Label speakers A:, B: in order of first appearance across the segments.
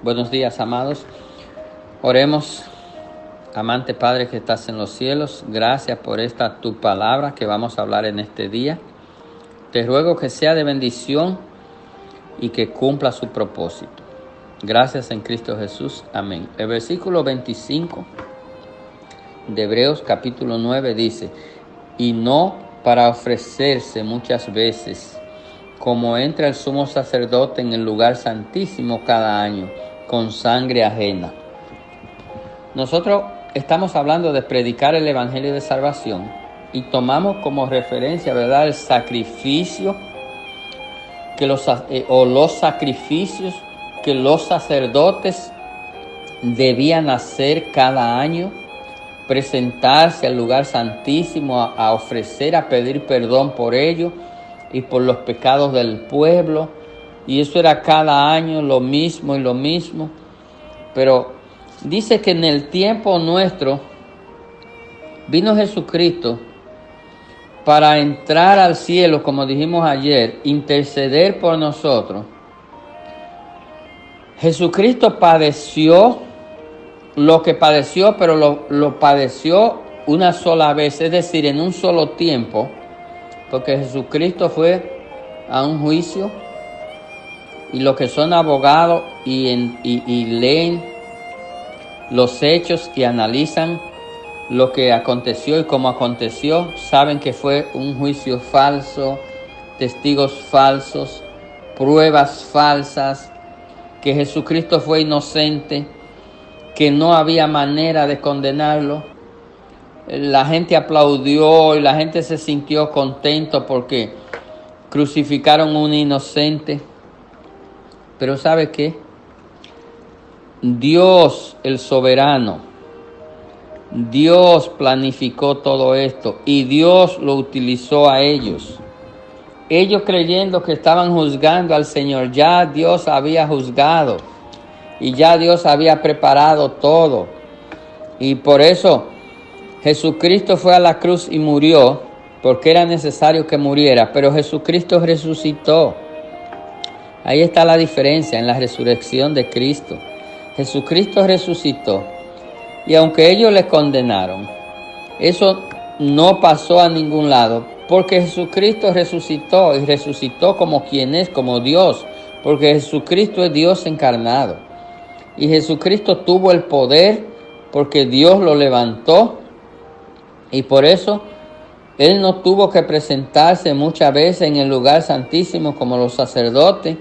A: Buenos días, amados. Oremos. Amante Padre que estás en los cielos, gracias por esta tu palabra que vamos a hablar en este día. Te ruego que sea de bendición y que cumpla su propósito. Gracias en Cristo Jesús. Amén. El versículo 25 de Hebreos capítulo 9 dice: y no para ofrecerse muchas veces, como entra el sumo sacerdote en el lugar santísimo cada año, con sangre ajena. Nosotros estamos hablando de predicar el evangelio de salvación y tomamos como referencia, ¿verdad?, el sacrificio los sacrificios que los sacerdotes debían hacer cada año, presentarse al lugar santísimo a ofrecer, a pedir perdón por ellos y por los pecados del pueblo. Y eso era cada año lo mismo y lo mismo. Pero dice que en el tiempo nuestro vino Jesucristo para entrar al cielo, como dijimos ayer, interceder por nosotros. Jesucristo padeció lo que padeció, pero lo padeció una sola vez, es decir, en un solo tiempo, porque Jesucristo fue a un juicio y los que son abogados y leen los hechos y analizan lo que aconteció y cómo aconteció, saben que fue un juicio falso, testigos falsos, pruebas falsas, que Jesucristo fue inocente, que no había manera de condenarlo. La gente aplaudió y la gente se sintió contento porque crucificaron a un inocente. Pero ¿sabe qué? Dios, el soberano, Dios planificó todo esto y Dios lo utilizó a ellos. Ellos creyendo que estaban juzgando al Señor, ya Dios había juzgado y ya Dios había preparado todo. Y por eso Jesucristo fue a la cruz y murió, porque era necesario que muriera, pero Jesucristo resucitó. Ahí está la diferencia en la resurrección de Cristo. Jesucristo resucitó. Y aunque ellos le condenaron, eso no pasó a ningún lado, porque Jesucristo resucitó y resucitó como quien es, como Dios, porque Jesucristo es Dios encarnado. Y Jesucristo tuvo el poder porque Dios lo levantó y por eso Él no tuvo que presentarse muchas veces en el lugar santísimo como los sacerdotes,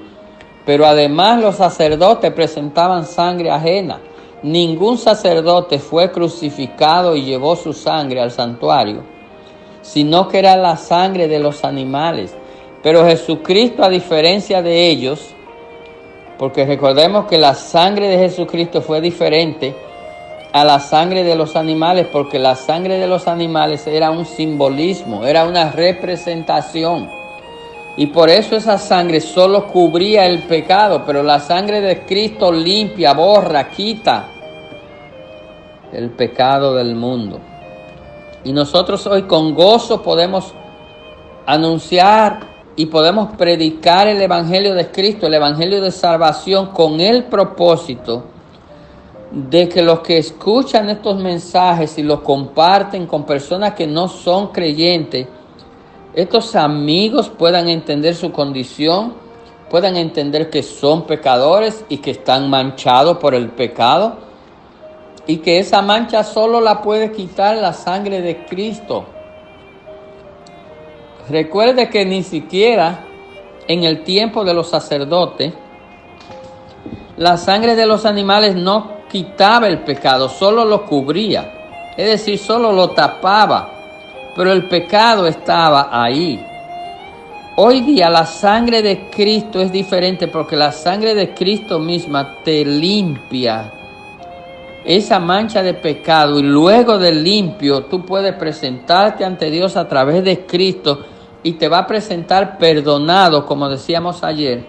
A: pero además los sacerdotes presentaban sangre ajena. Ningún sacerdote fue crucificado y llevó su sangre al santuario, sino que era la sangre de los animales. Pero Jesucristo, a diferencia de ellos, porque recordemos que la sangre de Jesucristo fue diferente a la sangre de los animales, porque la sangre de los animales era un simbolismo, era una representación. Y por eso esa sangre solo cubría el pecado, pero la sangre de Cristo limpia, borra, quita el pecado del mundo. Y nosotros hoy con gozo podemos anunciar y podemos predicar el evangelio de Cristo, el evangelio de salvación, con el propósito de que los que escuchan estos mensajes y los comparten con personas que no son creyentes, estos amigos puedan entender su condición, puedan entender que son pecadores y que están manchados por el pecado y que esa mancha solo la puede quitar la sangre de Cristo. Recuerde que ni siquiera en el tiempo de los sacerdotes la sangre de los animales no quitaba el pecado, solo lo cubría, es decir, solo lo tapaba. Pero el pecado estaba ahí. Hoy día la sangre de Cristo es diferente porque la sangre de Cristo misma te limpia esa mancha de pecado y luego de limpio tú puedes presentarte ante Dios a través de Cristo y te va a presentar perdonado, como decíamos ayer,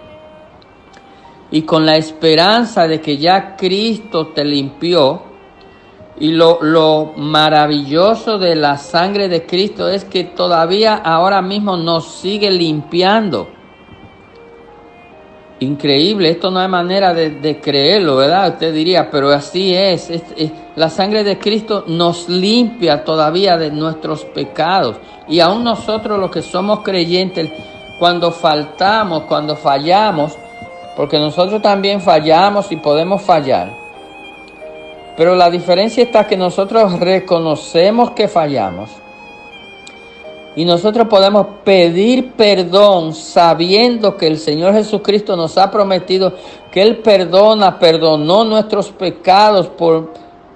A: y con la esperanza de que ya Cristo te limpió. Y lo maravilloso de la sangre de Cristo es que todavía ahora mismo nos sigue limpiando. Increíble, esto no hay manera de creerlo, ¿verdad? Usted diría, pero así es. La sangre de Cristo nos limpia todavía de nuestros pecados. Y aún nosotros los que somos creyentes, cuando faltamos, cuando fallamos, porque nosotros también fallamos y podemos fallar. Pero la diferencia está que nosotros reconocemos que fallamos. Y nosotros podemos pedir perdón sabiendo que el Señor Jesucristo nos ha prometido que Él perdonó nuestros pecados.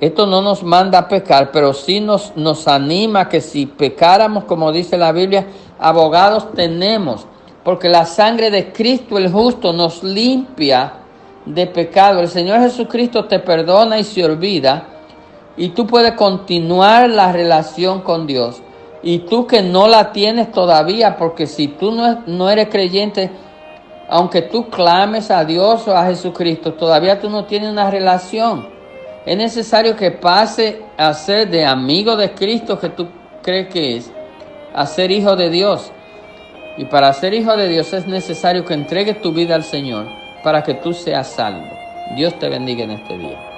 A: Esto no nos manda a pecar, pero sí nos anima que si pecáramos, como dice la Biblia, abogados tenemos. Porque la sangre de Cristo el justo nos limpia de pecado. El Señor Jesucristo te perdona y se olvida. Y tú puedes continuar la relación con Dios. Y tú que no la tienes todavía, porque si tú no eres creyente, aunque tú clames a Dios o a Jesucristo, todavía tú no tienes una relación. Es necesario que pase a ser de amigo de Cristo, que tú crees que es, a ser hijo de Dios. Y para ser hijo de Dios es necesario que entregues tu vida al Señor para que tú seas salvo. Dios te bendiga en este día.